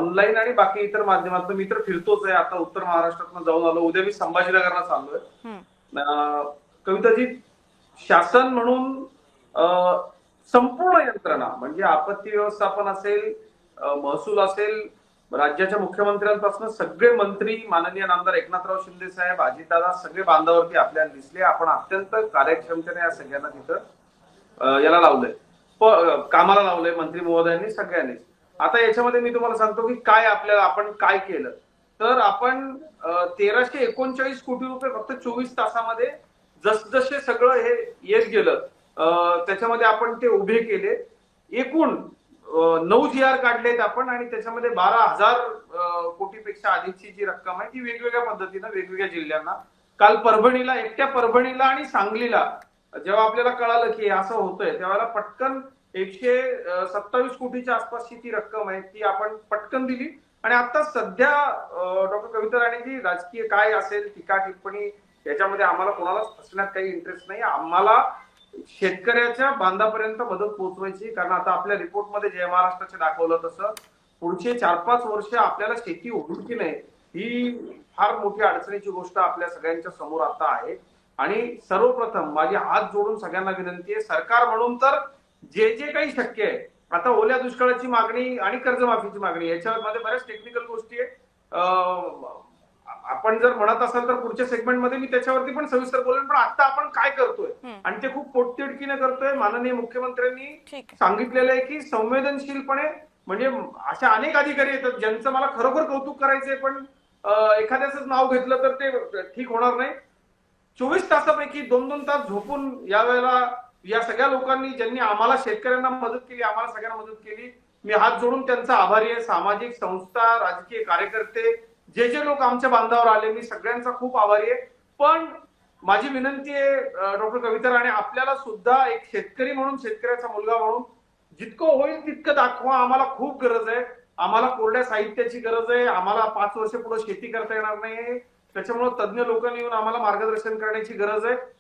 Online आणि बाकी इतर माध्यमातून मी तर फिरतोच आहे. आता उत्तर महाराष्ट्रातून जाऊन आलो. उद्या मी संभाजीनगरला चाललोय. कविताजी, शासन म्हणून संपूर्ण यंत्रणा म्हणजे आपत्ती व्यवस्थापन असेल, महसूल असेल, राज्याच्या मुख्यमंत्र्यांपासून सगळे मंत्री, माननीय नामदार एकनाथराव शिंदे साहेब, अजितदादा, सगळे बांधावरती आपल्याला दिसले. आपण अत्यंत कार्यक्षमतेने या सगळ्यांना तिथं याला लावलंय, कामाला लावलंय मंत्री महोदयांनी सगळ्यांनी. आता याच्यामध्ये मी तुम्हाला सांगतो की काय आपल्याला आपण काय केलं. तर आपण 1339 कोटी रुपये फक्त 24 तासामध्ये जसजसे सगळं हे येत गेलं त्याच्यामध्ये आपण ते उभे केले. एकूण 9 GR काढलेत आपण आणि त्याच्यामध्ये 12,000 कोटीपेक्षा अधिकची जी रक्कम आहे ती वेगवेगळ्या पद्धतीनं वेगवेगळ्या जिल्ह्यांना. काल परभणीला, एकट्या परभणीला आणि सांगलीला जेव्हा आपल्याला कळालं की असं होतंय त्यावेळेला पटकन 127 कोटीच्या आसपासची ती रक्कम आहे ती आपण पटकन दिली. आणि आता सध्या डॉक्टर कविता राणेजी, राजकीय काय असेल टीका टिप्पणी याच्यामध्ये आम्हाला कोणालाच फसण्यात काही इंटरेस्ट नाही. आम्हाला शेतकऱ्याच्या बांधापर्यंत मदत पोहोचवायची. कारण आता आपल्या रिपोर्टमध्ये जय महाराष्ट्राचे दाखवलं तसं पुढचे 4-5 वर्ष आपल्याला शेती होईल की नाही ही फार मोठी अडचणीची गोष्ट आपल्या सगळ्यांच्या समोर आता आहे. आणि सर्वप्रथम माझी हात जोडून सगळ्यांना विनंती आहे, सरकार म्हणून तर जे जे काही शक्य आहे, आता ओल्या दुष्काळाची मागणी आणि कर्जमाफीची मागणी याच्यामध्ये बऱ्याच टेक्निकल गोष्टी आहे. आपण जर म्हणत असाल तर पुढच्या सेगमेंटमध्ये मी त्याच्यावरती पण सविस्तर बोलेन. पण आता आपण काय करतोय आणि ते खूप पोटतिडकीने करतोय. माननीय मुख्यमंत्र्यांनी सांगितलेलं आहे की संवेदनशीलपणे, म्हणजे अशा अनेक अधिकारी येतात ज्यांचं मला खरोखर कौतुक करायचंय पण एखाद्याच नाव घेतलं तर ते ठीक होणार नाही. 24 तासापैकी 2-2 तास झोपून या वेळेला या सगळ्या लोकांनी ज्यांनी आम्हाला शेतकऱ्यांना मदत केली, आम्हाला सगळ्यांना मदत केली, मी हात जोडून त्यांचा आभारी आहे. सामाजिक संस्था, राजकीय कार्यकर्ते, जे जे लोक आमच्या बांधावर आले, मी सगळ्यांचा खूप आभारी आहे. पण माझी विनंती आहे डॉक्टर कविता राणे, आपल्याला सुद्धा एक शेतकरी म्हणून, शेतकऱ्याचा मुलगा म्हणून जितकं होईल तितकं दाखवा. आम्हाला खूप गरज आहे. आम्हाला कोरड्या साहित्याची गरज आहे. आम्हाला 5 वर्ष पुढे शेती करता येणार नाही. त्याच्यामुळे तज्ञ लोकांनी येऊन आम्हाला मार्गदर्शन करण्याची गरज आहे.